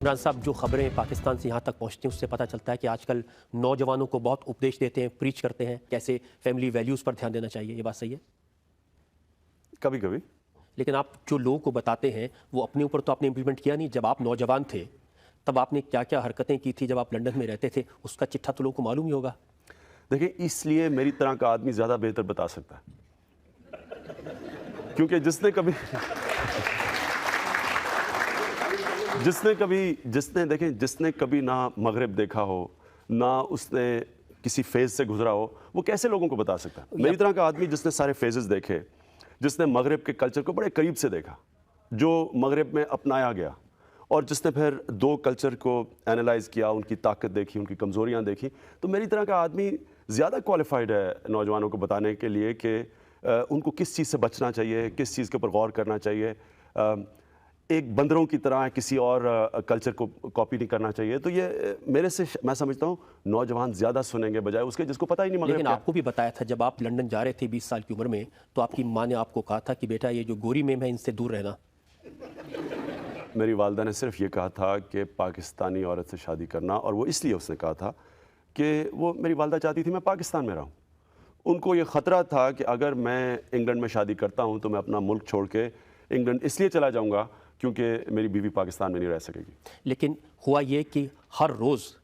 इमरान साहब, जो खबरें पाकिस्तान से यहाँ तक पहुँचती हैं उससे पता चलता है कि आजकल नौजवानों को बहुत उपदेश देते हैं, प्रीच करते हैं कैसे फैमिली वैल्यूज़ पर ध्यान देना चाहिए। ये बात सही है? कभी कभी। लेकिन आप जो लोगों को बताते हैं वो अपने ऊपर तो आपने इम्प्लीमेंट किया नहीं। जब आप नौजवान थे तब आपने क्या क्या हरकतें की थी, जब आप लंदन में रहते थे, उसका चिट्ठा तो लोगों को मालूम ही होगा। देखिए, इसलिए मेरी तरह का आदमी ज़्यादा बेहतर बता सकता है, क्योंकि जिसने कभी ना मगरिब देखा हो, ना उसने किसी फेज़ से गुजरा हो, वो कैसे लोगों को बता सकता है। मेरी तरह का आदमी जिसने सारे फेजेस देखे, जिसने मगरिब के कल्चर को बड़े करीब से देखा, जो मगरिब में अपनाया गया, और जिसने फिर दो कल्चर को एनालाइज किया, उनकी ताकत देखी, उनकी कमज़ोरियाँ देखी, तो मेरी तरह का आदमी ज़्यादा क्वालिफाइड है नौजवानों को बताने के लिए कि उनको किस चीज़ से बचना चाहिए, किस चीज़ के ऊपर गौर करना चाहिए। एक बंदरों की तरह किसी और कल्चर को कॉपी नहीं करना चाहिए। तो ये मेरे से मैं समझता हूँ नौजवान ज़्यादा सुनेंगे बजाय उसके जिसको पता ही नहीं। लेकिन आपको भी बताया था जब आप लंदन जा रहे थे 20 साल की उम्र में, तो आपकी माँ ने आपको कहा था कि बेटा ये जो गोरी मेम है इनसे दूर रहना। मेरी वालदा ने सिर्फ ये कहा था कि पाकिस्तानी औरत से शादी करना, और वो इसलिए उसने कहा था कि वो मेरी वालदा चाहती थी मैं पाकिस्तान में रहूँ। उनको ये ख़तरा था कि अगर मैं इंग्लैंड में शादी करता हूँ तो मैं अपना मुल्क छोड़ के इंग्लैंड इसलिए चला जाऊँगा क्योंकि मेरी बीवी पाकिस्तान में नहीं रह सकेगी। लेकिन हुआ ये कि हर रोज़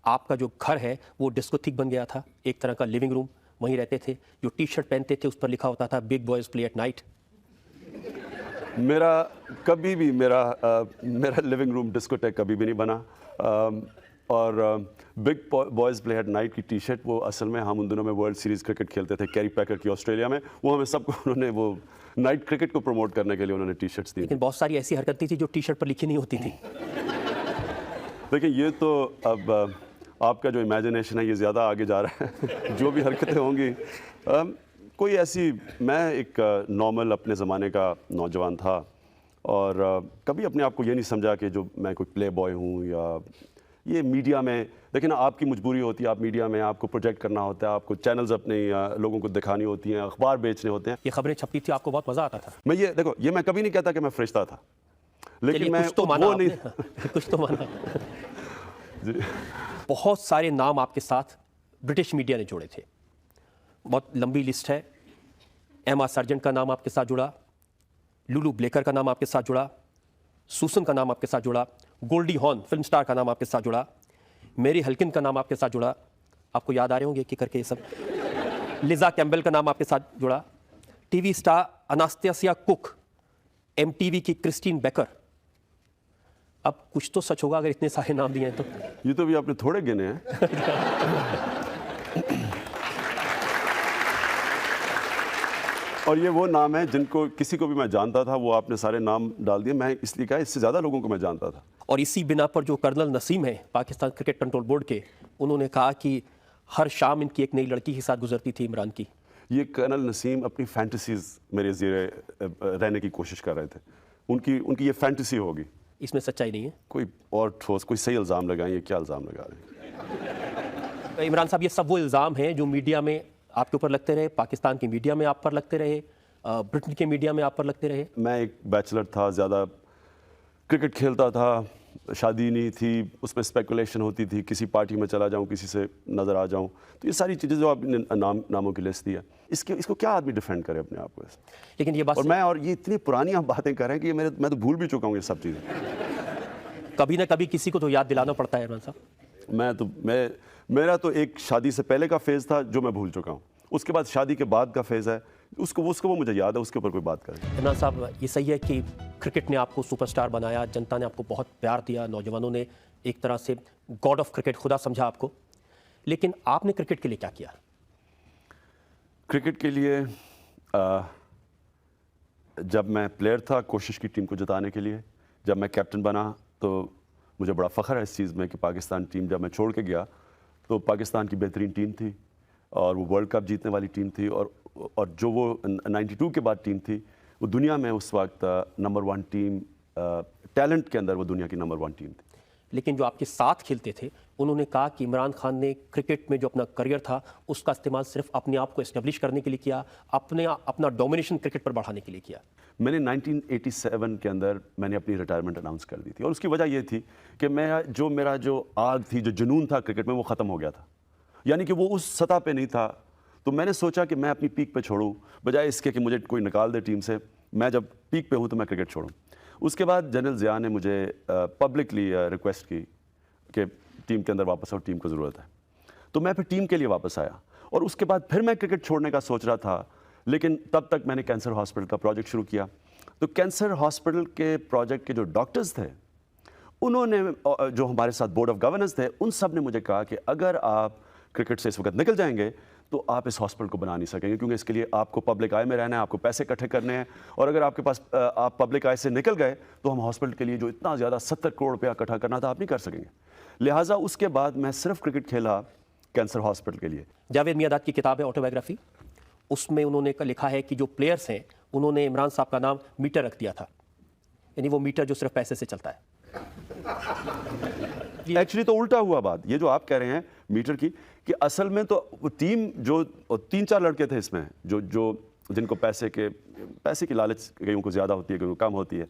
आपका जो घर है वो डिस्कोथिक बन गया था, एक तरह का लिविंग रूम। वहीं रहते थे, जो टी शर्ट पहनते थे उस पर लिखा होता था big boys play at night. मेरा लिविंग रूम डिस्कोटेक कभी भी नहीं बना। और big boys play at night की टी शर्ट, वो असल में हम उन दिनों में वर्ल्ड सीरीज़ क्रिकेट खेलते थे कैरी पैकर की ऑस्ट्रेलिया में, वो हमें सबको उन्होंने वो नाइट क्रिकेट को प्रमोट करने के लिए उन्होंने टी शर्ट्स दी। लेकिन बहुत सारी ऐसी हरकतें थी जो टी शर्ट पर लिखी नहीं होती थी। देखिए, ये तो अब आपका जो इमेजिनेशन है ये ज़्यादा आगे जा रहा है। जो भी हरकतें होंगी, कोई ऐसी, मैं एक नॉर्मल अपने ज़माने का नौजवान था, और कभी अपने आप को ये नहीं समझा कि जो मैं कोई प्ले बॉय हूँ, या ये मीडिया में देखिए ना, आपकी मजबूरी होती है, आप मीडिया में आपको प्रोजेक्ट करना होता है, आपको चैनल्स अपने लोगों को दिखानी होती हैं, अखबार बेचने होते हैं। ये खबरें छपती थी, आपको बहुत मज़ा आता था। ये मैं कभी नहीं कहता कि मैं फरिश्ता था, लेकिन मैं कुछ तो माना वो नहीं कुछ तो माना। जी। बहुत सारे नाम आपके साथ ब्रिटिश मीडिया ने जोड़े थे, बहुत लंबी लिस्ट है। एमा सार्जेंट का नाम आपके साथ जुड़ा, लुलू ब्लेकर का नाम आपके साथ जुड़ा, सूसन का नाम आपके साथ जुड़ा, गोल्डी हॉर्न फिल्म स्टार का नाम आपके साथ जुड़ा, मेरी हल्किन का नाम आपके साथ जुड़ा। आपको याद आ रहे होंगे एक एक करके ये सब। लिजा कैम्बेल का नाम आपके साथ जुड़ा, टीवी स्टार अनास्टेसिया कुक, एमटीवी की क्रिस्टीन बेकर। अब कुछ तो सच होगा अगर इतने सारे नाम दिए हैं तो। ये तो भी आपने थोड़े गिने हैं। और ये वो नाम है जिनको किसी को भी मैं जानता था, वो आपने सारे नाम डाल दिए। मैं इसलिए कहा, इससे ज़्यादा लोगों को मैं जानता था। और इसी बिना पर जो कर्नल नसीम है पाकिस्तान क्रिकेट कंट्रोल बोर्ड के, उन्होंने कहा कि हर शाम इनकी एक नई लड़की के साथ गुजरती थी इमरान की। ये कर्नल नसीम अपनी फैंटेसीज मेरे ज़ेरे रहने की कोशिश कर रहे थे। उनकी ये फैंटेसी होगी। इसमें सच्चाई नहीं है। कोई और ठोस, कोई सही इल्ज़ाम लगाएं, ये क्या इल्ज़ाम लगा रहे हैं? इमरान साहब, ये सब वो इल्ज़ाम हैं जो मीडिया में आपके ऊपर लगते रहे, पाकिस्तान की मीडिया में आप पर लगते रहे, ब्रिटेन के मीडिया में आप पर लगते रहे। मैं एक बैचलर था, ज़्यादा क्रिकेट खेलता था, शादी नहीं थी, उसमें स्पेकुलेशन होती थी, किसी पार्टी में चला जाऊं, किसी से नज़र आ जाऊं। तो ये सारी चीज़ें जो आपने नामों की लिस्ट दी है, इसको क्या आदमी डिफेंड करे अपने आप को? लेकिन ये बात, और ये इतनी पुरानी आप बातें कर रहे हैं कि मैं तो भूल भी चुका हूँ ये सब चीज़ें। कभी ना कभी किसी को तो याद दिलाना पड़ता है इमरान साहब। मेरा तो एक शादी से पहले का फेज़ था जो मैं भूल चुका हूँ, उसके बाद शादी के बाद का फेज़ है, उसको वो मुझे याद है, उसके ऊपर कोई बात करें। इमरान साहब, ये सही है कि क्रिकेट ने आपको सुपरस्टार बनाया, जनता ने आपको बहुत प्यार दिया, नौजवानों ने एक तरह से गॉड ऑफ क्रिकेट खुदा समझा आपको, लेकिन आपने क्रिकेट के लिए क्या किया? क्रिकेट के लिए जब मैं प्लेयर था, कोशिश की टीम को जिताने के लिए। जब मैं कैप्टन बना तो मुझे बड़ा फ़ख्र है इस चीज़ में कि पाकिस्तान टीम जब मैं छोड़ के गया तो पाकिस्तान की बेहतरीन टीम थी, और वो वर्ल्ड कप जीतने वाली टीम थी, और जो वो 92 के बाद टीम थी, वो दुनिया में उस वक्त नंबर 1 टीम, टैलेंट के अंदर वो दुनिया की नंबर 1 टीम थी। लेकिन जो आपके साथ खेलते थे उन्होंने कहा कि इमरान खान ने क्रिकेट में जो अपना करियर था उसका इस्तेमाल सिर्फ अपने आप को एस्टेब्लिश करने के लिए किया, अपना डोमिनेशन क्रिकेट पर बढ़ाने के लिए किया। मैंने 1987 के अंदर मैंने अपनी रिटायरमेंट अनाउंस कर दी थी और उसकी वजह ये थी कि मेरा जो आग थी, जो जुनून था क्रिकेट में, वो ख़त्म हो गया था। यानी कि वो उस सतह पे नहीं था। तो मैंने सोचा कि मैं अपनी पीक पे छोड़ूं, बजाय इसके कि मुझे कोई निकाल दे टीम से। मैं जब पीक पे हूं तो मैं क्रिकेट छोड़ूं। उसके बाद जनरल ज़िया ने मुझे पब्लिकली रिक्वेस्ट की कि टीम के अंदर वापस आओ, टीम को ज़रूरत है। तो मैं फिर टीम के लिए वापस आया और उसके बाद फिर मैं क्रिकेट छोड़ने का सोच रहा था, लेकिन तब तक मैंने कैंसर हॉस्पिटल का प्रोजेक्ट शुरू किया। तो कैंसर हॉस्पिटल के प्रोजेक्ट के जो डॉक्टर्स थे, उन्होंने, जो हमारे साथ बोर्ड ऑफ गवर्नेंस थे, उन सब ने मुझे कहा कि अगर आप क्रिकेट से इस वक्त निकल जाएंगे तो आप इस हॉस्पिटल को बना नहीं सकेंगे, क्योंकि इसके लिए आपको पब्लिक आई में रहना है, आपको पैसे इकट्ठे करने हैं, और अगर आपके पास आप पब्लिक आई से निकल गए तो हम हॉस्पिटल के लिए जो इतना ज़्यादा 70 करोड़ रुपया इकट्ठा करना था, आप नहीं कर सकेंगे। लिहाजा उसके बाद मैं सिर्फ क्रिकेट खेला कैंसर हॉस्पिटल के लिए। जावेद मियादाद की किताब है ऑटोबायोग्राफी, उसमें उन्होंने लिखा है कि जो प्लेयर्स हैं उन्होंने इमरान साहब का नाम मीटर रख दिया था, यानी वो मीटर जो सिर्फ पैसे से चलता है। एक्चुअली तो उल्टा हुआ बात, ये जो आप कह रहे हैं मीटर की, कि असल में तो वो टीम जो 3-4 लड़के थे इसमें जो जिनको पैसे की लालच कईयों को ज़्यादा होती है, कईयों को कम होती है,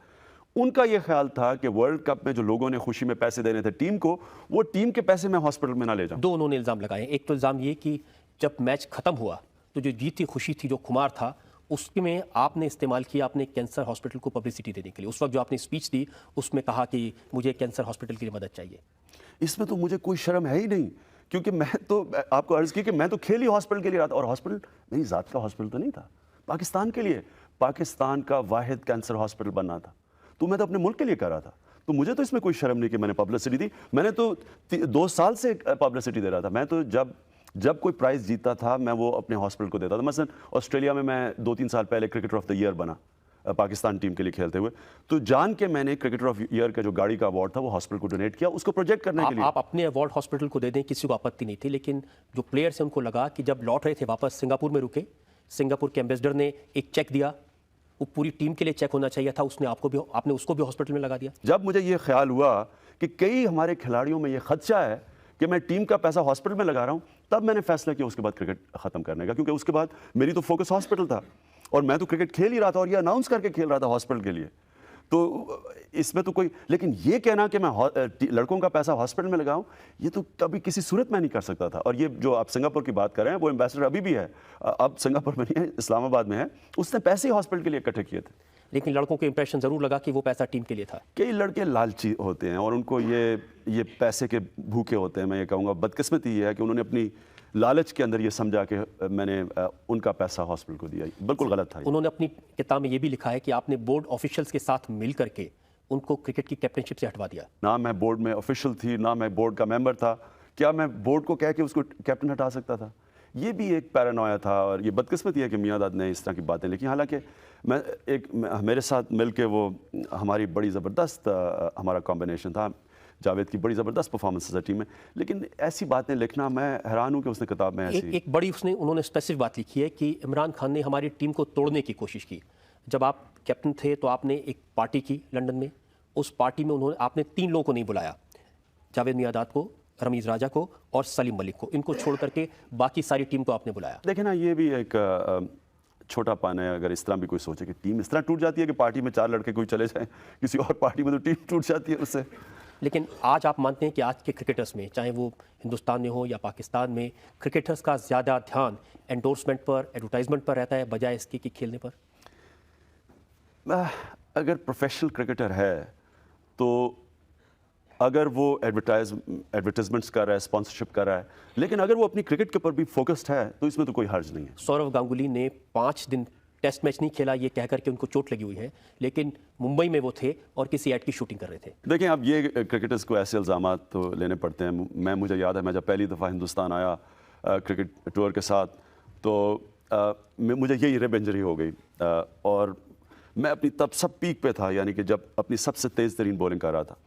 उनका ये ख्याल था कि वर्ल्ड कप में जो लोगों ने खुशी में पैसे देने थे टीम को, वो टीम के पैसे मैं हॉस्पिटल में ना ले जाऊं। दो उन्होंने इल्ज़ाम लगाए। एक तो इल्ज़ाम ये कि जब मैच ख़त्म हुआ तो जो जीत थी, खुशी थी, जो खुमार था, उसमें आपने इस्तेमाल किया अपने कैंसर हॉस्पिटल को पब्लिसिटी देने के लिए। उस वक्त जो आपने स्पीच दी उसमें कहा कि मुझे कैंसर हॉस्पिटल के लिए मदद चाहिए। इसमें तो मुझे कोई शर्म है ही नहीं, क्योंकि मैं तो आपको अर्ज़ की कि मैं तो खेल ही हॉस्पिटल के लिए रहा था, और हॉस्पिटल मेरी ज़ात का हॉस्पिटल तो नहीं था, पाकिस्तान के लिए, पाकिस्तान का वाहिद कैंसर हॉस्पिटल बनना था, तो मैं तो अपने मुल्क के लिए कर रहा था। तो मुझे तो इसमें कोई शर्म नहीं कि मैंने पब्लिसिटी दी। मैंने तो 2 साल से पब्लिसिटी दे रहा था। मैं तो जब कोई प्राइज़ जीतता था मैं वो अपने हॉस्पिटल को देता था। मसलन ऑस्ट्रेलिया में मैं 2-3 साल पहले क्रिकेटर ऑफ द ईयर बना, पाकिस्तान टीम के लिए खेलते हुए, तो जान के मैंने क्रिकेटर ऑफ ईयर का जो गाड़ी का अवार्ड था वो हॉस्पिटल को डोनेट किया, उसको प्रोजेक्ट करने के लिए। आप अपने अवार्ड हॉस्पिटल को दे दें, किसी को आपत्ति नहीं थी, लेकिन जो प्लेयर्स हैं उनको लगा कि जब लौट रहे थे वापस, सिंगापुर में रुके, सिंगापुर के एम्बेसडर ने एक चेक दिया, वो पूरी टीम के लिए चेक होना चाहिए था, आपने उसको भी हॉस्पिटल में लगा दिया। जब मुझे ये ख्याल हुआ कि कई हमारे खिलाड़ियों में ये खदशा है कि मैं टीम का पैसा हॉस्पिटल में लगा रहा हूं, तब मैंने फैसला किया उसके बाद क्रिकेट खत्म करने का, क्योंकि उसके बाद मेरी तो फोकस हॉस्पिटल था और मैं तो क्रिकेट खेल ही रहा था और ये अनाउंस करके खेल रहा था हॉस्पिटल के लिए। तो इसमें तो कोई, लेकिन ये कहना कि मैं लड़कों का पैसा हॉस्पिटल में लगाऊं, ये तो कभी किसी सूरत में नहीं कर सकता था। और ये जो आप सिंगापुर की बात कर रहे हैं, वो एम्बेसडर अभी भी है, अब सिंगापुर में नहीं है, इस्लामाबाद में है, उसने पैसे ही हॉस्पिटल के लिए इकट्ठे किए थे। लेकिन लड़कों को इंप्रेशन जरूर लगा कि वो पैसा टीम के लिए था। कई लड़के लालची होते हैं और उनको ये पैसे के भूखे होते हैं। मैं ये कहूँगा बदकिस्मती ये है कि उन्होंने अपनी लालच के अंदर ये समझा कि मैंने उनका पैसा हॉस्पिटल को दिया। बिल्कुल गलत था। उन्होंने अपनी किताब में ये भी लिखा है कि आपने बोर्ड ऑफिशियल्स के साथ मिल करके उनको क्रिकेट की कैप्टनशिप से हटवा दिया। ना मैं बोर्ड में ऑफिशियल थी, ना मैं बोर्ड का मेंबर था। क्या मैं बोर्ड को कह के उसको कैप्टन हटा सकता था? ये भी एक पैरानोया था और ये बदकिस्मती है कि मियादाद ने इस तरह की बातें लिखी। हालांकि मेरे साथ मिलके वो हमारी बड़ी ज़बरदस्त हमारा कॉम्बिनेशन था, जावेद की बड़ी ज़बरदस्त परफॉर्मेंस है टीम में, लेकिन ऐसी बातें लिखना, मैं हैरान हूँ कि उसने किताब में ऐसी एक बड़ी उन्होंने स्पेसिफिक बात लिखी है कि इमरान खान ने हमारी टीम को तोड़ने की कोशिश की। जब आप कैप्टन थे तो आपने एक पार्टी की लंदन में, उस पार्टी में आपने 3 लोगों को नहीं बुलाया, जावेद मियादाद को, रमीज़ राजा को और सलीम मलिक को। इनको छोड़ करके बाकी सारी टीम को आपने बुलाया। देखें ना, ये भी एक छोटा पान है। अगर इस तरह भी कोई सोचे कि टीम इस तरह टूट जाती है कि पार्टी में 4 लड़के कोई चले जाएं किसी और पार्टी में, तो टीम टूट जाती है उससे। लेकिन आज आप मानते हैं कि आज के क्रिकेटर्स में, चाहे वो हिंदुस्तान में हो या पाकिस्तान में, क्रिकेटर्स का ज़्यादा ध्यान एंडोर्समेंट पर, एडवर्टाइजमेंट पर रहता है बजाय इसके कि खेलने पर? अगर प्रोफेशनल क्रिकेटर है तो अगर वो एडवर्टाइजमेंट्स कर रहा है, स्पॉन्सरशिप कर रहा है, लेकिन अगर वो अपनी क्रिकेट के ऊपर भी फोकस्ड है तो इसमें तो कोई हर्ज नहीं है। सौरव गांगुली ने 5 दिन टेस्ट मैच नहीं खेला ये कहकर के उनको चोट लगी हुई है, लेकिन मुंबई में वो थे और किसी ऐड की शूटिंग कर रहे थे। देखें, अब ये क्रिकेटर्स को ऐसे इल्ज़ाम तो लेने पड़ते हैं। मुझे याद है, मैं जब पहली दफ़ा हिंदुस्तान आया क्रिकेट टूर के साथ, तो मुझे यही रिब इंजरी हो गई और मैं अपनी तब सब पीक पे था, यानी कि जब अपनी सबसे तेज़ तरीन बॉलिंग कर रहा था।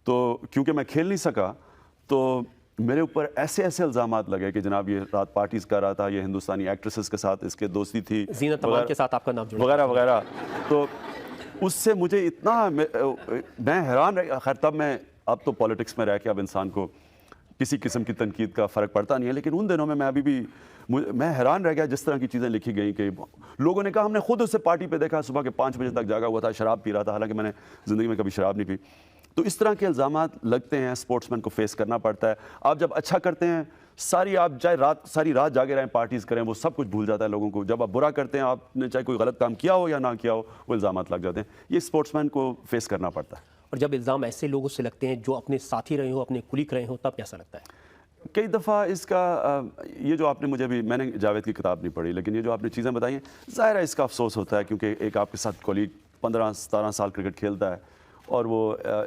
तो क्योंकि मैं खेल नहीं सका तो मेरे ऊपर ऐसे इल्ज़ामात लगे कि जनाब ये रात पार्टीज़ कर रहा था, ये हिंदुस्तानी एक्ट्रेसेस के साथ इसके दोस्ती थी, ज़ीनत अमान के साथ आपका नाम जुड़ा, वगैरह वगैरह। तो उससे मुझे इतना मैं हैरान रहा। खैर, तब मैं अब तो पॉलिटिक्स में रह के अब इंसान को किसी किस्म की तनकीद का फ़र्क पड़ता नहीं है, लेकिन उन दिनों में मैं अभी भी मैं हैरान रह गया जिस तरह की चीज़ें लिखी गई कि लोगों ने कहा हमने खुद उसे पार्टी पे देखा, सुबह के 5 बजे तक जागा हुआ था, शराब पी रहा था, हालांकि मैंने ज़िंदगी में कभी शराब नहीं पी। तो इस तरह के इल्ज़ामात लगते हैं, स्पोर्ट्समैन को फेस करना पड़ता है। आप जब अच्छा करते हैं, आप चाहे सारी रात जागे रहें, पार्टीज़ करें, वो सब कुछ भूल जाता है लोगों को। जब आप बुरा करते हैं, आपने चाहे कोई गलत काम किया हो या ना किया हो, वो इल्ज़ामात लग जाते हैं। ये स्पोर्ट्समैन को फेस करना पड़ता है। और जब इल्ज़ाम ऐसे लोगों से लगते हैं जो अपने साथी रहे हो, अपने कुलीग रहे हो, तब कैसा लगता है? कई दफ़ा इसका ये जो आपने मुझे भी, मैंने जावेद की किताब नहीं पढ़ी, लेकिन ये जो आपने चीज़ें बताई हैं, ज़ाहिर है इसका अफसोस होता है, क्योंकि एक आपके साथ कॉलीग 15-17 साल क्रिकेट खेलता है और वो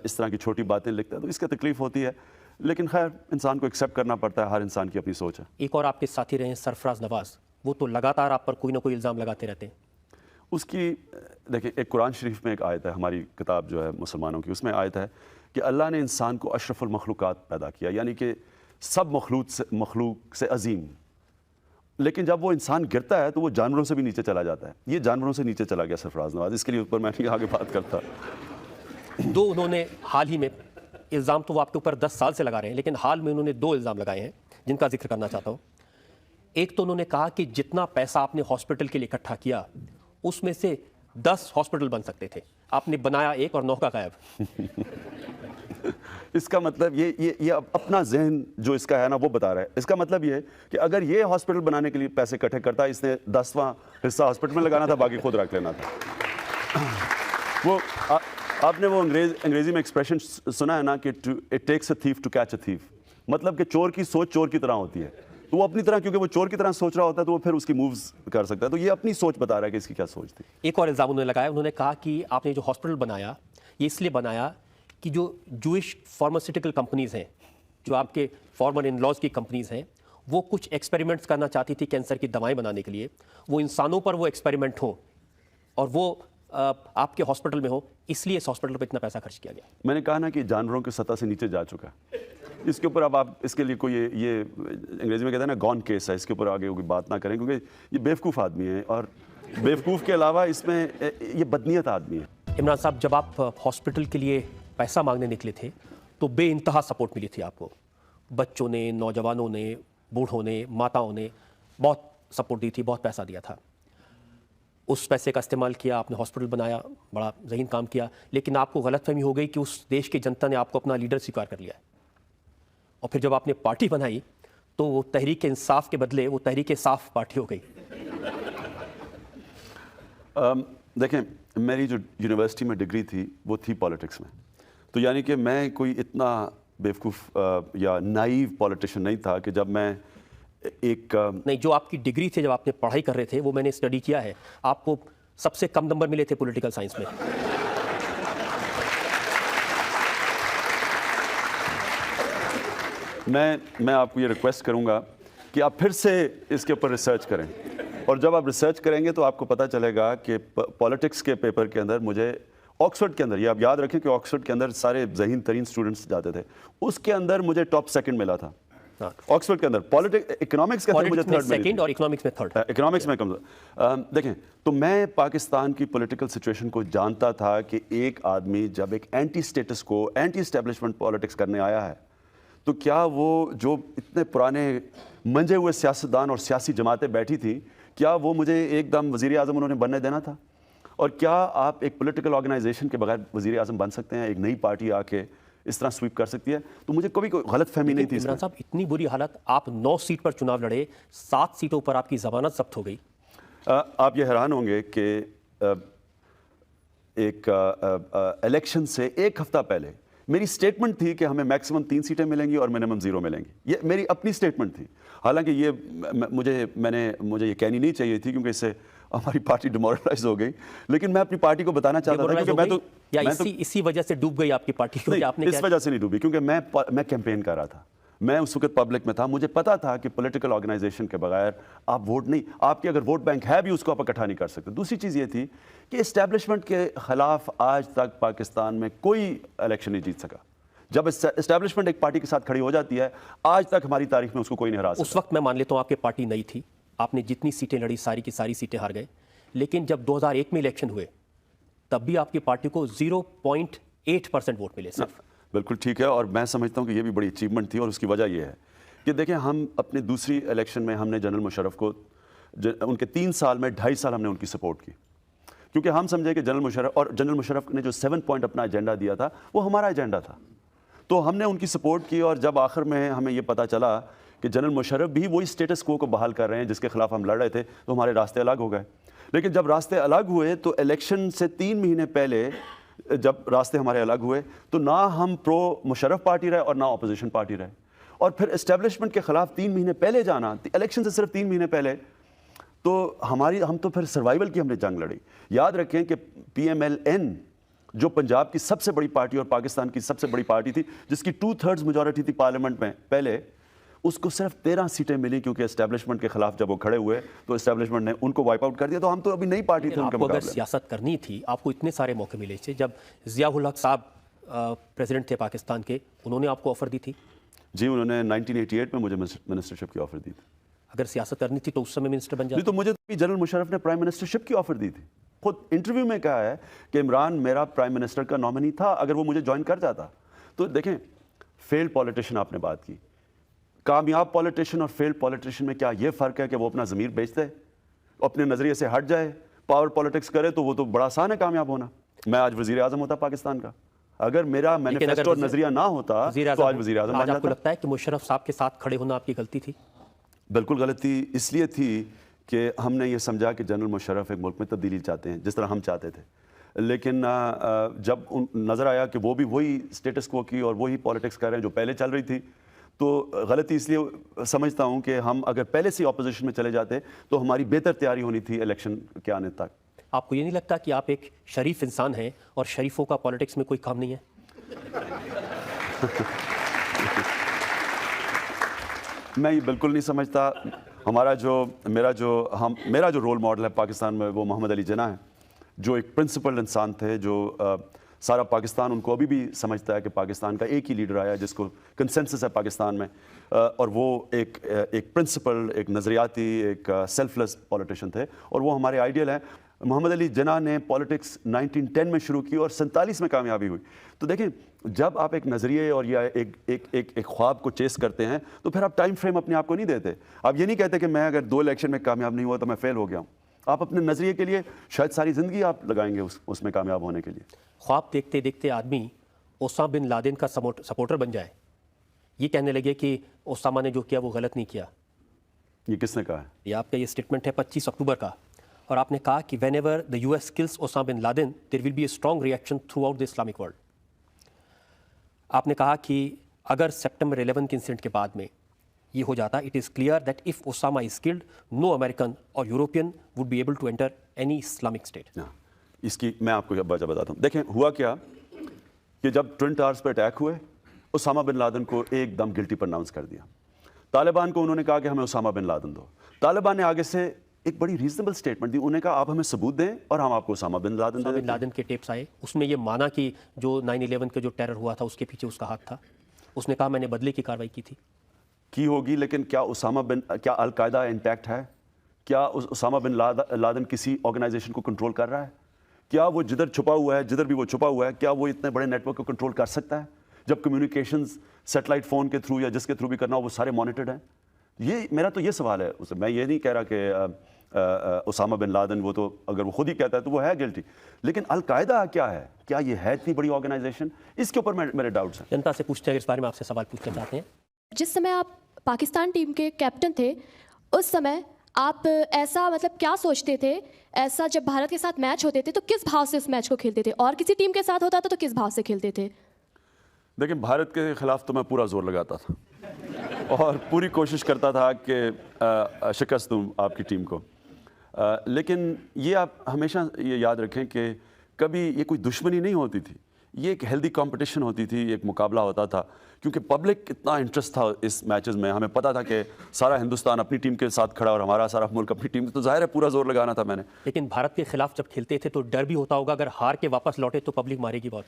इस तरह की छोटी बातें लिखता है, तो इसका तकलीफ़ होती है। लेकिन खैर, इंसान को एक्सेप्ट करना पड़ता है, हर इंसान की अपनी सोच है। एक और आपके साथी रहे हैं सरफराज नवाज़, वो तो लगातार आप पर कोई ना कोई इल्ज़ाम लगाते रहते हैं। उसकी देखिए, एक कुरान शरीफ में एक आयत है, हमारी किताब जो है मुसलमानों की, उसमें आयत है कि अल्लाह ने इंसान को अशरफुल मखलूक़ात पैदा किया, यानी कि सब मखलूक से अजीम। लेकिन जब वो इंसान गिरता है तो वो जानवरों से भी नीचे चला जाता है। ये जानवरों से नीचे चला गया सरफराज नवाज, इसके लिए ऊपर मैं नहीं आगे बात करता। दो उन्होंने हाल ही में इल्ज़ाम, तो वो आपके ऊपर 10 साल से लगा रहे हैं, लेकिन हाल में उन्होंने 2 इल्ज़ाम लगाए हैं जिनका जिक्र करना चाहता हूँ। एक तो उन्होंने कहा कि जितना पैसा आपने हॉस्पिटल के लिए इकट्ठा किया, उसमें से 10 हॉस्पिटल बन सकते थे, आपने बनाया 1 और 9 का गायब। इसका मतलब ये अपना जहन जो इसका है ना, वो बता रहा है। इसका मतलब ये है कि अगर ये हॉस्पिटल बनाने के लिए पैसे इकट्ठे करता, इसने 10वां हिस्सा हॉस्पिटल में लगाना था, बाकी खुद रख लेना था। वो आपने वो अंग्रेजी में एक्सप्रेशन सुना है ना कि it takes a thief to catch a thief, मतलब कि चोर की सोच चोर की तरह होती है। तो वो अपनी तरह, क्योंकि वो चोर की तरह सोच रहा होता है, तो वो फिर उसकी मूव्स कर सकता है। तो ये अपनी सोच बता रहा है कि इसकी क्या सोच थी। एक और इल्ज़ाम उन्होंने लगाया, उन्होंने कहा कि आपने जो हॉस्पिटल बनाया, ये इसलिए बनाया कि जो जूइश फार्मास्यूटिकल कंपनीज़ हैं, जो आपके फॉर्मर इन लॉज की कंपनीज़ हैं, वो कुछ एक्सपेरिमेंट्स करना चाहती थी कैंसर की दवाएं बनाने के लिए, वो इंसानों पर वो एक्सपेरिमेंट हो और वो आपके हॉस्पिटल में हो, इसलिए इस हॉस्पिटल पर इतना पैसा खर्च किया गया। मैंने कहा ना कि जानवरों की सतह से नीचे जा चुका है। इसके ऊपर अब आप इसके लिए कोई ये अंग्रेजी में कहते हैं ना गॉन केस है, इसके ऊपर आगे कोई बात ना करें, क्योंकि ये बेवकूफ़ आदमी है और बेवकूफ़ के अलावा इसमें ये बदनीयत आदमी है। इमरान साहब, जब आप हॉस्पिटल के लिए पैसा मांगने निकले थे तो बेइंतहा सपोर्ट मिली थी आपको। बच्चों ने, नौजवानों ने, बूढ़ों ने, माताओं ने बहुत सपोर्ट दी थी, बहुत पैसा दिया था। उस पैसे का इस्तेमाल किया, आपने हॉस्पिटल बनाया, बड़ा ज़हीन काम किया, लेकिन आपको गलतफहमी हो गई कि उस देश की जनता ने आपको अपना लीडर स्वीकार कर लिया है। और फिर जब आपने पार्टी बनाई तो वो तहरीक इंसाफ के बदले वो तहरीक साफ पार्टी हो गई। देखें, मेरी जो यूनिवर्सिटी में डिग्री थी वो थी पॉलिटिक्स में, तो यानी कि मैं कोई इतना बेवकूफ़ या नाइव पॉलिटिशियन नहीं था कि जब मैं नहीं, जो आपकी डिग्री थी, जब आपने पढ़ाई कर रहे थे, वो मैंने स्टडी किया है, आपको सबसे कम नंबर मिले थे पॉलिटिकल साइंस में। मैं आपको ये रिक्वेस्ट करूंगा कि आप फिर से इसके ऊपर रिसर्च करें, और जब आप रिसर्च करेंगे तो आपको पता चलेगा कि पॉलिटिक्स के पेपर के अंदर मुझे ऑक्सफोर्ड के अंदर, ये आप याद रखें कि ऑक्सफोर्ड के अंदर सारे ज़हीन तरीन स्टूडेंट्स जाते थे, उसके अंदर मुझे टॉप सेकंड मिला था। ऑक्सफोर्ड के अंदर पॉलिटिक्स, इकोनॉमिक्स के अंदर मुझे थर्ड सेकंड और इकोनॉमिक्स में थर्ड। इकोनॉमिक्स में कम। देखें, तो मैं पाकिस्तान की पॉलिटिकल सिचुएशन को जानता था कि एक आदमी जब एक एंटी स्टेटस को, एंटी एस्टेब्लिशमेंट पॉलिटिक्स करने आया है, तो क्या वो जो इतने पुराने मंजे हुए सियासतदान और सियासी जमातें बैठी थी, क्या वो मुझे एकदम वज़ीर आज़म उन्होंने बनने देना था? और क्या आप एक पॉलिटिकल ऑर्गेनाइजेशन के बगैर वज़ीर आज़म बन सकते हैं? एक नई पार्टी आके इस तरह स्वीप कर सकती है? तो मुझे कभी कोई गलत फहमी नहीं थी। इमरान साहब, इतनी बुरी हालत, आप 9 सीट पर चुनाव लड़े, 7 सीटों पर आपकी जमानत जब्त हो गई। आप ये हैरान होंगे कि एक इलेक्शन से एक हफ्ता पहले मेरी स्टेटमेंट थी कि हमें मैक्सिमम 3 सीटें मिलेंगी और मिनिमम 0 मिलेंगी। ये मेरी अपनी स्टेटमेंट थी। हालांकि ये मुझे ये कहनी नहीं चाहिए थी, क्योंकि इससे हमारी पार्टी डिमोरलाइज हो गई, लेकिन मैं अपनी पार्टी को बताना चाहता था, क्योंकि इसी वजह से डूब गई आपकी पार्टी? इस वजह से नहीं डूबी, क्योंकि मैं कैंपेन कर रहा था, मैं उस वक्त पब्लिक में था, मुझे पता था कि पॉलिटिकल ऑर्गेनाइजेशन के बगैर आप वोट नहीं, आपकी अगर वोट बैंक है भी उसको आप इकट्ठा नहीं कर सकते। दूसरी चीज़ ये थी कि इस्टेब्लिशमेंट के खिलाफ आज तक पाकिस्तान में कोई इलेक्शन नहीं जीत सका। जब इस्टेब्लिशमेंट एक पार्टी के साथ खड़ी हो जाती है, आज तक हमारी तारीख में उसको कोई नहीं हरा सकता। उस वक्त मैं मान लेता हूँ आपकी पार्टी नई थी, आपने जितनी सीटें लड़ी सारी की सारी सीटें हार गए, लेकिन जब 2001 में इलेक्शन हुए तब भी आपकी पार्टी को 0.8% वोट मिले सिर्फ। बिल्कुल ठीक है, और मैं समझता हूँ कि ये भी बड़ी अचीवमेंट थी, और उसकी वजह ये है कि देखें, हम अपने दूसरी इलेक्शन में हमने जनरल मुशर्रफ को उनके 3 साल में 2.5 साल हमने उनकी सपोर्ट की, क्योंकि हम समझे कि जनरल मुशर्रफ ने जो 7 पॉइंट अपना एजेंडा दिया था वो हमारा एजेंडा था, तो हमने उनकी सपोर्ट की। और जब आखिर में हमें ये पता चला कि जनरल मुशर्रफ भी वही स्टेटस क्वो को बहाल कर रहे हैं जिसके खिलाफ हम लड़ रहे थे, तो हमारे रास्ते अलग हो गए। लेकिन जब रास्ते अलग हुए तो इलेक्शन से 3 महीने पहले जब रास्ते हमारे अलग हुए तो ना हम प्रो मुशर्रफ पार्टी रहे और ना अपोजिशन पार्टी रहे, और फिर एस्टेब्लिशमेंट के खिलाफ 3 महीने पहले जाना, इलेक्शन से सिर्फ 3 महीने पहले, तो हम तो फिर सर्वाइवल की हमने जंग लड़ी। याद रखें कि PMLN जो पंजाब की सबसे बड़ी पार्टी और पाकिस्तान की सबसे बड़ी पार्टी थी, जिसकी 2/3 मेजॉरिटी थी पार्लियामेंट में पहले, उसको सिर्फ 13 सीटें मिली, क्योंकि एस्टेब्लिशमेंट के खिलाफ जब वो खड़े हुए तो एस्टेब्लिशमेंट ने उनको वाइप आउट कर दिया। तो हम तो अभी नई पार्टी थे उनके आपको अगर मुकाबले। सियासत करनी थी, आपको इतने सारे मौके मिले थे। जब ज़ियाउल हक साहब प्रेसिडेंट थे पाकिस्तान के, उन्होंने आपको ऑफर दी थी? जी, उन्होंने 1988 में मुझे मिनिस्टरशिप की ऑफर दी थी। अगर सियासत करनी थी तो उस समय मिनिस्टर बन जाते। नहीं, तो मुझे तो जनरल मुशर्रफ ने प्राइम मिनिस्टरशिप की ऑफर दी थी। खुद इंटरव्यू में कहा है कि इमरान मेरा प्राइम मिनिस्टर का नॉमिनी था अगर वो मुझे ज्वाइन कर जाता। तो देखें, फेल्ड पॉलिटिशियन आपने बात की, कामयाब पॉलिटिशियन और फेल्ड पॉलिटिशियन में क्या ये फ़र्क है कि वो अपना ज़मीर बेचते हैं, अपने नज़रिए से हट जाए, पावर पॉलिटिक्स करे, तो वो तो बड़ा आसान है कामयाब होना। मैं आज वज़ीर आज़म होता पाकिस्तान का, अगर मेरा मैनिफेस्टो और नज़रिया ना होता तो आज वज़ीर आज़म बन जाता। आपको लगता है कि मुशर्रफ साहब के साथ खड़े होना आपकी गलती थी? बिल्कुल गलती इसलिए थी कि हमने ये समझा कि जनरल मुशर्रफ एक मुल्क में तब्दीली चाहते हैं जिस तरह हम चाहते थे, लेकिन जब नज़र आया कि वो भी वही स्टेटस क्वो की और वही पॉलिटिक्स कर रहे हैं जो पहले चल रही थी, तो गलती इसलिए समझता हूँ कि हम अगर पहले से ऑपोजिशन में चले जाते तो हमारी बेहतर तैयारी होनी थी इलेक्शन के आने तक। आपको ये नहीं लगता कि आप एक शरीफ इंसान हैं और शरीफों का पॉलिटिक्स में कोई काम नहीं है? मैं ये बिल्कुल नहीं समझता। मेरा जो रोल मॉडल है पाकिस्तान में वो मोहम्मद अली जिन्ना है, जो एक प्रिंसिपल्ड इंसान थे, जो सारा पाकिस्तान उनको अभी भी समझता है कि पाकिस्तान का एक ही लीडर आया जिसको कंसेंसस है पाकिस्तान में, और वो एक प्रिंसिपल, एक नज़रियाती, एक सेल्फलेस पॉलिटिशियन थे, और वो हमारे आइडियल हैं। मोहम्मद अली जिन्ना ने पॉलिटिक्स 1910 में शुरू की और 47 में कामयाबी हुई। तो देखें, जब आप एक नज़रिए और या एक ख्वाब को चेस करते हैं तो फिर आप टाइम फ्रेम अपने आप को नहीं देते। आप ये नहीं कहते कि मैं अगर 2 इलेक्शन में कामयाब नहीं हुआ तो मैं फेल हो गया हूँ। आप अपने नज़रिए के लिए शायद सारी ज़िंदगी आप लगाएंगे उसमें कामयाब होने के लिए। ख्वाब देखते देखते आदमी ओसामा बिन लादेन का सपोर्टर बन जाए, ये कहने लगे कि ओसामा ने जो किया वो गलत नहीं किया। ये किसने कहा है? ये आपका ये स्टेटमेंट है 25 अक्टूबर का, और आपने कहा कि whenever the US kills Osama bin Laden there will be a strong reaction throughout the Islamic world. आपने कहा कि अगर सितंबर 11 के इंसिडेंट के बाद में ये हो जाता, it is clear that if Osama is killed no American or European would be able to enter any Islamic state. इसकी मैं आपको वजह बताता हूँ। देखें, हुआ क्या कि जब ट्विन टावर्स पर अटैक हुए, ओसामा बिन लादेन को एकदम गिल्टी प्रोनाउंस कर दिया। तालिबान को उन्होंने कहा कि हमें ओसामा बिन लादेन दो। तालिबान ने आगे से एक बड़ी रीजनेबल स्टेटमेंट दी, उन्होंने कहा आप हमें सबूत दें और हम आपको ओसामा बिन लादेन दे देंगे। बिन लादेन के टेप्स आए, उसमें ये माना कि जो 9/11 के जो टेरर हुआ था उसके पीछे उसका हाथ था। उसने कहा मैंने बदले की कार्रवाई की होगी, लेकिन क्या क्या अल-कायदा इंटैक्ट है? क्या ओसामा बिन लादेन किसी ऑर्गेनाइजेशन को कंट्रोल कर रहा है? क्या वो जिधर छुपा हुआ है, जिधर भी वो छुपा हुआ है, क्या वो इतने बड़े नेटवर्क को कंट्रोल कर सकता है जब कम्युनिकेशंस सैटेलाइट फ़ोन के थ्रू या जिसके थ्रू भी करना हो वो सारे मॉनिटर्ड हैं? मेरा तो ये सवाल है उससे। मैं ये नहीं कह रहा कि ओसामा बिन लादेन, वो तो अगर वो खुद ही कहता है तो वो है गिल्टी, लेकिन अल-कायदा क्या है? क्या ये है इतनी बड़ी ऑर्गेनाइजेशन? इसके ऊपर मेरे डाउट्स हैं। जनता से पूछते हैं, इस बारे में आपसे सवाल पूछना चाहते हैं। जिस समय आप पाकिस्तान टीम के कैप्टन थे, उस समय आप ऐसा मतलब क्या सोचते थे, ऐसा जब भारत के साथ मैच होते थे तो किस भाव से उस मैच को खेलते थे, और किसी टीम के साथ होता था तो किस भाव से खेलते थे? देखिए, भारत के खिलाफ तो मैं पूरा जोर लगाता था और पूरी कोशिश करता था कि शिकस्त दूं आपकी टीम को, लेकिन ये आप हमेशा ये याद रखें कि कभी ये कोई दुश्मनी नहीं होती थी, ये एक हेल्दी कंपटीशन होती थी, एक मुकाबला होता था, क्योंकि पब्लिक इतना इंटरेस्ट था इस मैचेस में। हमें पता था कि सारा हिंदुस्तान अपनी टीम के साथ खड़ा और हमारा सारा मुल्क अपनी टीम, तो जाहिर है पूरा जोर लगाना था मैंने। लेकिन भारत के खिलाफ जब खेलते थे तो डर भी होता होगा, अगर हार के वापस लौटे तो पब्लिक मारेगी बहुत।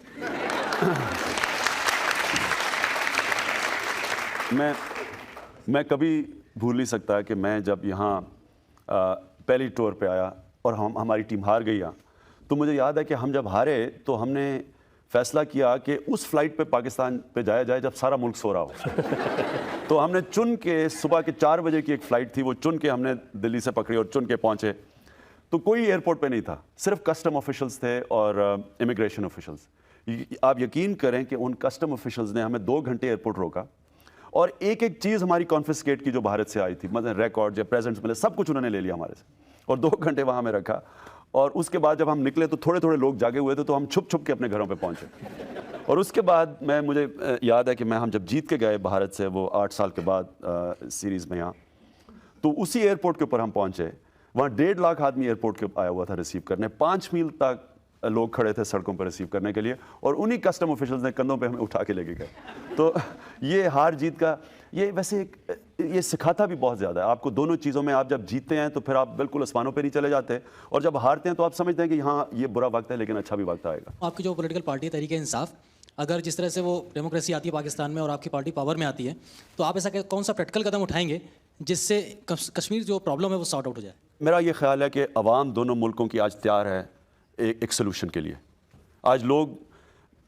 मैं कभी भूल नहीं सकता कि मैं जब यहाँ पहली टूर पे आया और हमारी टीम हार गई, तो मुझे याद है कि हम जब हारे तो हमने फैसला किया कि उस फ्लाइट पे पाकिस्तान पे जाया जाए जब सारा मुल्क सो रहा हो। तो हमने चुन के, सुबह के 4 बजे की एक फ़्लाइट थी, वो चुन के हमने दिल्ली से पकड़ी और चुन के पहुँचे। तो कोई एयरपोर्ट पे नहीं था, सिर्फ कस्टम ऑफिशियल्स थे और इमिग्रेशन ऑफिशियल्स। आप यकीन करें कि उन कस्टम ऑफिशियल्स ने हमें 2 घंटे एयरपोर्ट रोका और एक एक चीज़ हमारी कॉन्फिस्केट की जो भारत से आई थी, मतलब रिकॉर्ड या प्रेजेंट्स मिले, सब कुछ उन्होंने ले लिया हमारे से और 2 घंटे वहाँ में रखा। और उसके बाद जब हम निकले तो थोड़े थोड़े लोग जागे हुए थे, तो हम छुप छुप के अपने घरों पे पहुँचे। और उसके बाद मुझे याद है कि हम जब जीत के गए भारत से, वो 8 साल के बाद सीरीज़ में यहाँ, तो उसी एयरपोर्ट के ऊपर हम पहुँचे। वहाँ 1.5 लाख आदमी एयरपोर्ट के आया हुआ था रिसीव करने, 5 मील तक लोग खड़े थे सड़कों पर रिसीव करने के लिए, और उन्हीं कस्टम ऑफिशियल्स ने कंधों पे हमें उठा के लेके गए। तो ये हार जीत का, ये वैसे ये सिखाता भी बहुत ज़्यादा है आपको दोनों चीज़ों में। आप जब जीतते हैं तो फिर आप बिल्कुल आसमानों पे नहीं चले जाते, और जब हारते हैं तो आप समझते हैं कि हाँ, ये बुरा वक्त है लेकिन अच्छा भी वक्त आएगा। आपकी जो पॉलिटिकल पार्टी है तहरीक इंसाफ, अगर जिस तरह से वो डेमोक्रेसी आती है पाकिस्तान में और आपकी पार्टी पावर में आती है, तो आप ऐसा कौन सा प्रैक्टिकल कदम उठाएंगे जिससे कश्मीर जो प्रॉब्लम है वो सॉर्ट आउट हो जाए? मेरा ये ख्याल है कि अवाम दोनों मुल्कों की आज तैयार है एक सोल्यूशन के लिए। आज लोग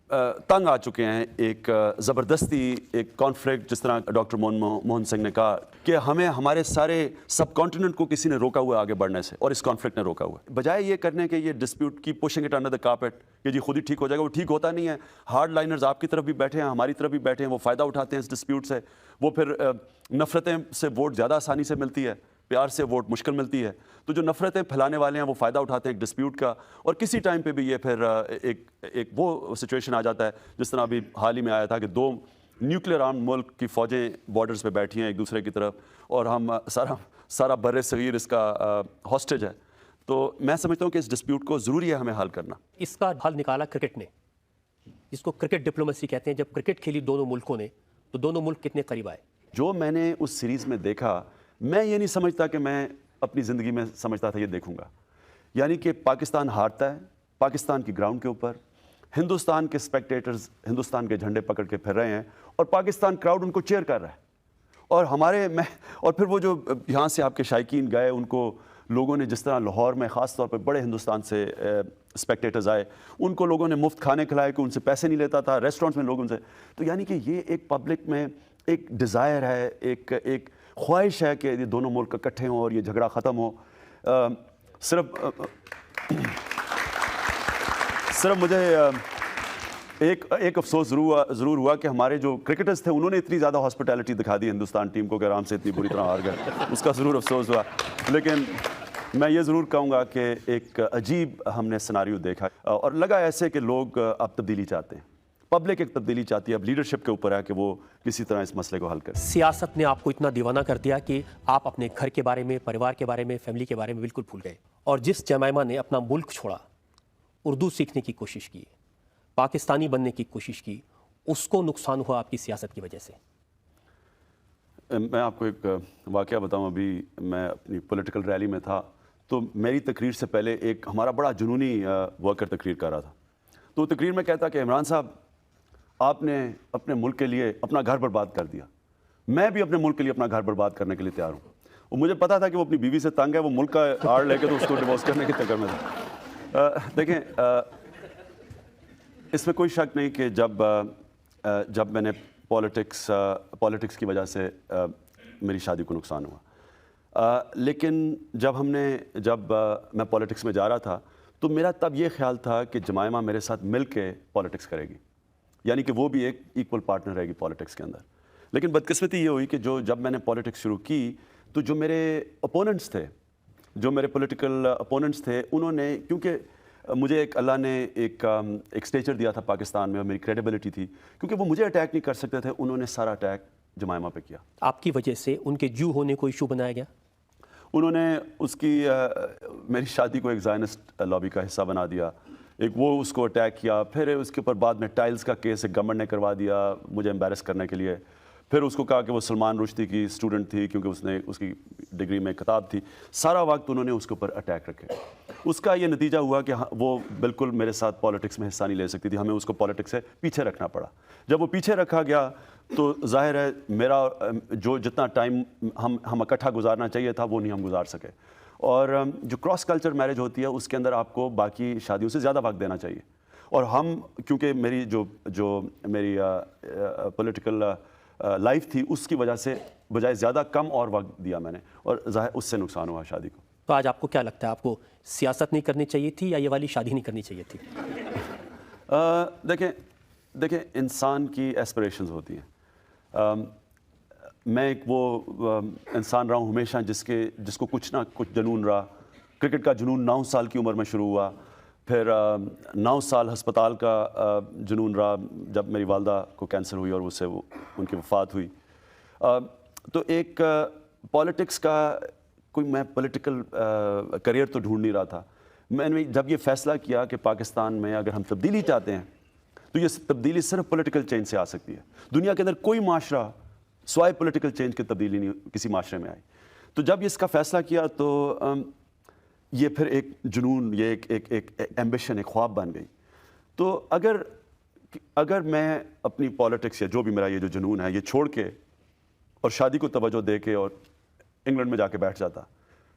तंग आ चुके हैं एक ज़बरदस्ती एक कॉन्फ्लिक्ट, जिस तरह डॉक्टर मोहन सिंह ने कहा कि हमें हमारे सारे सब कॉन्टिनेंट को किसी ने रोका हुआ है आगे बढ़ने से, और इस कॉन्फ्लिक्ट ने रोका हुआ है। बजाय ये करने के ये डिस्प्यूट की pushing it under the carpet कि जी खुद ही ठीक हो जाएगा, वो ठीक होता नहीं है। हार्ड लाइनर्स आपकी तरफ भी बैठे हैं, हमारी तरफ भी बैठे हैं, वो फ़ायदा उठाते हैं इस डिस्प्यूट से। वो फिर नफ़रतें से वोट ज़्यादा आसानी से मिलती है, प्यार से वोट मुश्किल मिलती है। तो जो नफ़रतें फैलाने वाले हैं वो फ़ायदा उठाते हैं एक डिस्प्यूट का, और किसी टाइम पे भी ये फिर एक वो सिचुएशन आ जाता है जिस तरह अभी हाल ही में आया था कि 2 न्यूक्लियर आर्म मुल्क की फ़ौजें बॉर्डर्स पे बैठी हैं एक दूसरे की तरफ, और हम सारा बर्रे सगीर इसका हॉस्टेज है। तो मैं समझता हूँ कि इस डिस्प्यूट को ज़रूरी है हमें हल करना। इसका हल निकाला क्रिकेट ने, जिसको क्रिकेट डिप्लोमेसी कहते हैं। जब क्रिकेट खेली दोनों मुल्कों ने, तो दोनों मुल्क कितने करीब आए। जो मैंने उस सीरीज़ में देखा, मैं ये नहीं समझता कि मैं अपनी ज़िंदगी में समझता था ये देखूंगा। यानी कि पाकिस्तान हारता है, पाकिस्तान की ग्राउंड के ऊपर हिंदुस्तान के स्पेक्टेटर्स हिंदुस्तान के झंडे पकड़ के फिर रहे हैं, और पाकिस्तान क्राउड उनको चीयर कर रहा है। और और फिर वो जो यहाँ से आपके शायकीन गए, उनको लोगों ने, जिस तरह लाहौर में ख़ास तौर पर बड़े हिंदुस्तान से स्पेक्टेटर्स आए, उनको लोगों ने मुफ्त खाने खिलाए, कि उनसे पैसे नहीं लेता था, रेस्टोरेंट्स में लोग उनसे। तो यानी कि ये एक पब्लिक में एक डिज़ायर है, एक ख्वाहिश है कि ये दोनों मुल्क इकट्ठे हों और ये झगड़ा ख़त्म हो। सिर्फ मुझे एक अफसोस ज़रूर हुआ कि हमारे जो क्रिकेटर्स थे उन्होंने इतनी ज़्यादा हॉस्पिटैलिटी दिखा दी हिंदुस्तान टीम को कि आराम से इतनी बुरी तरह हार गए, उसका ज़रूर अफसोस हुआ। लेकिन मैं ये ज़रूर कहूँगा कि एक अजीब हमने सिनारियो देखा, और लगा ऐसे कि लोग अब तब्दीली चाहते हैं, पब्लिक एक तब्दीली चाहती है। अब लीडरशिप के ऊपर है कि वो किसी तरह इस मसले को हल करे। सियासत ने आपको इतना दीवाना कर दिया कि आप अपने घर के बारे में, परिवार के बारे में, फैमिली के बारे में बिल्कुल भूल गए। और जिस जमाइमा ने अपना मुल्क छोड़ा, उर्दू सीखने की कोशिश की, पाकिस्तानी बनने की कोशिश की, उसको नुकसान हुआ आपकी सियासत की वजह से। मैं आपको एक वाक़या बताऊं। अभी मैं अपनी पॉलिटिकल रैली में था, तो मेरी तकरीर से पहले एक हमारा बड़ा जुनूनी वर्कर तकरीर कर रहा था। तो तकरीर में कहता कि इमरान साहब, आपने अपने मुल्क के लिए अपना घर बर्बाद कर दिया, मैं भी अपने मुल्क के लिए अपना घर बर्बाद करने के लिए तैयार हूँ। और मुझे पता था कि वो अपनी बीवी से तंग है, वो मुल्क का आड़ लेके तो उसको डिवोर्स करने के चक्कर में था। देखें, इसमें कोई शक नहीं कि जब मैंने पॉलिटिक्स की वजह से मेरी शादी को नुकसान हुआ, लेकिन जब मैं पॉलिटिक्स में जा रहा था, तो मेरा तब ये ख्याल था कि जमाइमा मेरे साथ मिल के पॉलिटिक्स करेगी, यानी कि वो भी एक इक्वल पार्टनर रहेगी पॉलिटिक्स के अंदर। लेकिन बदकिस्मती ये हुई कि जब मैंने पॉलिटिक्स शुरू की, तो जो मेरे अपोनेंट्स थे, जो मेरे पॉलिटिकल अपोनेंट्स थे, उन्होंने, क्योंकि मुझे अल्लाह ने एक स्टेचर दिया था पाकिस्तान में और मेरी क्रेडिबिलिटी थी, क्योंकि वो मुझे अटैक नहीं कर सकते थे, उन्होंने सारा अटैक जमाइमा पे किया। आपकी वजह से उनके जू होने को इशू बनाया गया। उन्होंने मेरी शादी को एक ज़ायनिस्ट लॉबी का हिस्सा बना दिया, वो उसको अटैक किया। फिर उसके ऊपर बाद में टाइल्स का केस एक गवर्नमेंट ने करवा दिया मुझे एम्बैरस करने के लिए। फिर उसको कहा कि वो सलमान रुश्दी की स्टूडेंट थी, क्योंकि उसकी डिग्री में किताब थी। सारा वक्त उन्होंने उसके ऊपर अटैक रखे। उसका ये नतीजा हुआ कि वो बिल्कुल मेरे साथ पॉलिटिक्स में हिस्सा नहीं ले सकती थी, हमें उसको पॉलिटिक्स से पीछे रखना पड़ा। जब वो पीछे रखा गया, तो जाहिर है मेरा जितना टाइम हम इकट्ठा गुजारना चाहिए था, वो नहीं हम गुजार सके। और जो क्रॉस कल्चर मैरिज होती है, उसके अंदर आपको बाकी शादियों से ज़्यादा वक्त देना चाहिए। और हम क्योंकि मेरी जो मेरी पॉलिटिकल लाइफ थी उसकी वजह से बजाय ज़्यादा कम और वक्त दिया मैंने, और ज़ाहिर उससे नुकसान हुआ शादी को। तो आज आपको क्या लगता है, आपको सियासत नहीं करनी चाहिए थी या ये वाली शादी नहीं करनी चाहिए थी? देखें इंसान की एस्पिरेशंस होती हैं। मैं एक वो इंसान रहा हूँ हमेशा जिसको कुछ ना कुछ जुनून रहा। क्रिकेट का जुनून 9 साल की उम्र में शुरू हुआ, फिर 9 साल हस्पताल का जुनून रहा जब मेरी वालदा को कैंसर हुई और उससे उनकी वफ़ात हुई। तो एक पॉलिटिक्स का मैं पॉलिटिकल करियर तो ढूंढ नहीं रहा था। मैंने जब ये फैसला किया कि पाकिस्तान में अगर हम तब्दीली चाहते हैं तो ये तब्दीली सिर्फ पॉलिटिकल चेंज से आ सकती है। दुनिया के अंदर कोई माशरा स्वाय पॉलिटिकल चेंज की तब्दीली नहीं किसी माशरे में आई। तो जब इसका फैसला किया तो ये फिर एक जुनून, ये एक एम्बिशन, एक ख्वाब बन गई। तो अगर मैं अपनी पॉलिटिक्स या जो भी मेरा ये जो जुनून है ये छोड़ के और शादी को तवज्जो दे के और इंग्लैंड में जाके बैठ जाता,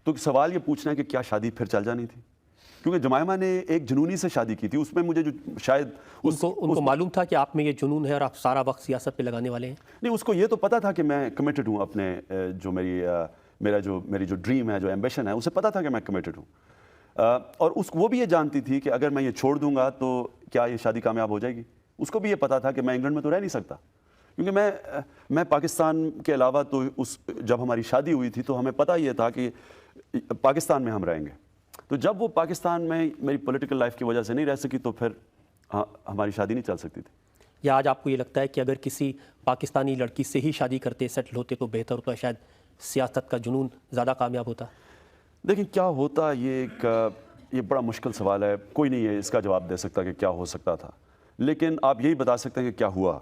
तो सवाल ये पूछना है कि क्या शादी फिर चल जानी थी? क्योंकि जमाइमा ने एक जुनूनी से शादी की थी, उसमें मुझे जो शायद उनको मालूम था कि आप में ये जुनून है और आप सारा वक्त सियासत पे लगाने वाले हैं? नहीं, उसको ये तो पता था कि मैं कमिटेड हूँ अपने जो मेरी जो ड्रीम है, जो एम्बिशन है, उसे पता था कि मैं कमिटेड हूँ। और वो भी ये जानती थी कि अगर मैं ये छोड़ दूंगा तो क्या ये शादी कामयाब हो जाएगी। उसको भी ये पता था कि मैं इंग्लैंड में तो रह नहीं सकता, क्योंकि मैं पाकिस्तान के अलावा तो जब हमारी शादी हुई थी तो हमें पता ये था कि पाकिस्तान में हम रहेंगे। तो जब वो पाकिस्तान में मेरी पॉलिटिकल लाइफ की वजह से नहीं रह सकी तो फिर हमारी शादी नहीं चल सकती थी। या आज आपको ये लगता है कि अगर किसी पाकिस्तानी लड़की से ही शादी करते, सेटल होते तो बेहतर होता, शायद सियासत का जुनून ज़्यादा कामयाब होता? देखिए क्या होता, ये बड़ा मुश्किल सवाल है। कोई नहीं है इसका जवाब दे सकता कि क्या हो सकता था, लेकिन आप यही बता सकते हैं कि क्या हुआ,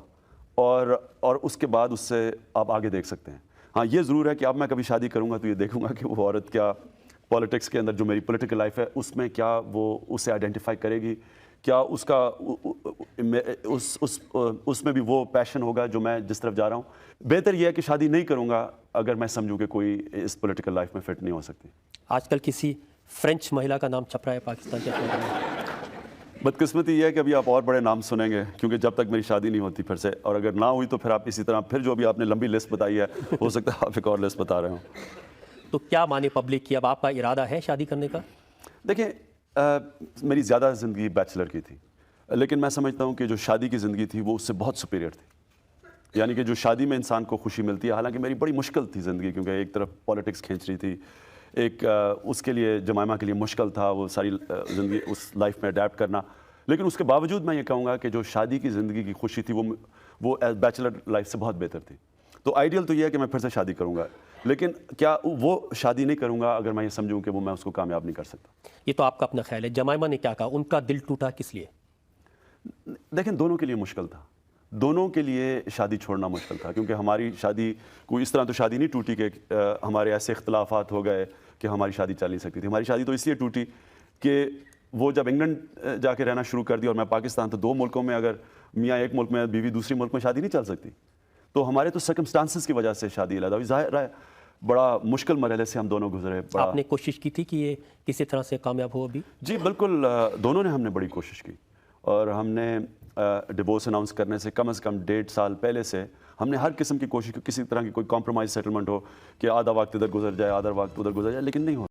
और उसके बाद उससे आप आगे देख सकते हैं। हाँ, ये ज़रूर है कि अब मैं कभी शादी करूँगा तो ये देखूँगा कि वो औरत क्या पॉलिटिक्स के अंदर जो मेरी पॉलिटिकल लाइफ है उसमें क्या वो उसे आइडेंटिफाई करेगी, क्या उसका उसमें भी वो पैशन होगा जो मैं जिस तरफ जा रहा हूँ। बेहतर यह है कि शादी नहीं करूँगा अगर मैं समझूँ कि कोई इस पॉलिटिकल लाइफ में फिट नहीं हो सकती। आजकल किसी फ्रेंच महिला का नाम छप रहा है पाकिस्तान के अंदर। बदकिस्मती ये है कि अभी आप और बड़े नाम सुनेंगे, क्योंकि जब तक मेरी शादी नहीं होती फिर से, और अगर ना हुई तो फिर आप इसी तरह फिर जो भी आपने लंबी लिस्ट बताई है हो सकता है आप एक और लिस्ट बता रहे हो। तो क्या माने पब्लिक की, अब आपका इरादा है शादी करने का? देखिए मेरी ज़्यादा ज़िंदगी बैचलर की थी, लेकिन मैं समझता हूँ कि जो शादी की ज़िंदगी थी वो उससे बहुत सुपीरियर थी। यानी कि जो शादी में इंसान को खुशी मिलती है, हालांकि मेरी बड़ी मुश्किल थी ज़िंदगी, क्योंकि एक तरफ पॉलिटिक्स खींच रही थी, एक उसके लिए जमाइमा के लिए मुश्किल था वो सारी ज़िंदगी उस लाइफ में अडेप्ट करना। लेकिन उसके बावजूद मैं ये कहूँगा कि जो शादी की ज़िंदगी की खुशी थी वो बैचलर लाइफ से बहुत बेहतर थी। तो आइडियल तो ये है कि मैं फिर से शादी करूँगा, लेकिन क्या वो शादी नहीं करूँगा अगर मैं ये समझूँ कि मैं उसको कामयाब नहीं कर सकता। ये तो आपका अपना ख्याल है, जमाइमा ने क्या कहा, उनका दिल टूटा किस लिए? देखें दोनों के लिए मुश्किल था, दोनों के लिए शादी छोड़ना मुश्किल था, क्योंकि हमारी शादी कोई इस तरह तो शादी नहीं टूटी कि हमारे ऐसे इख्तलाफात हो गए कि हमारी शादी चल नहीं सकती थी। हमारी शादी तो इसलिए टूटी कि वो जब इंग्लैंड जाके रहना शुरू कर दिया और मैं पाकिस्तान, तो दो मुल्कों में अगर मियाँ एक मुल्क में बीवी दूसरे मुल्क में शादी नहीं चल सकती। तो हमारे तो सर्कमस्टांसेस की वजह से शादी अलग हुई। ज़ाहिर है बड़ा मुश्किल मरहले से हम दोनों गुजरे। आपने कोशिश की थी कि ये किसी तरह से कामयाब हो अभी? जी बिल्कुल, दोनों ने हमने बड़ी कोशिश की, और हमने डिवोर्स अनाउंस करने से कम 1.5 साल पहले से हमने हर किस्म की कोशिश की, किसी तरह की कोई कॉम्प्रोमाइज़ सेटलमेंट हो कि आधा वक्त इधर गुजर जाए आधा वक्त उधर गुजर जाए, लेकिन नहीं हो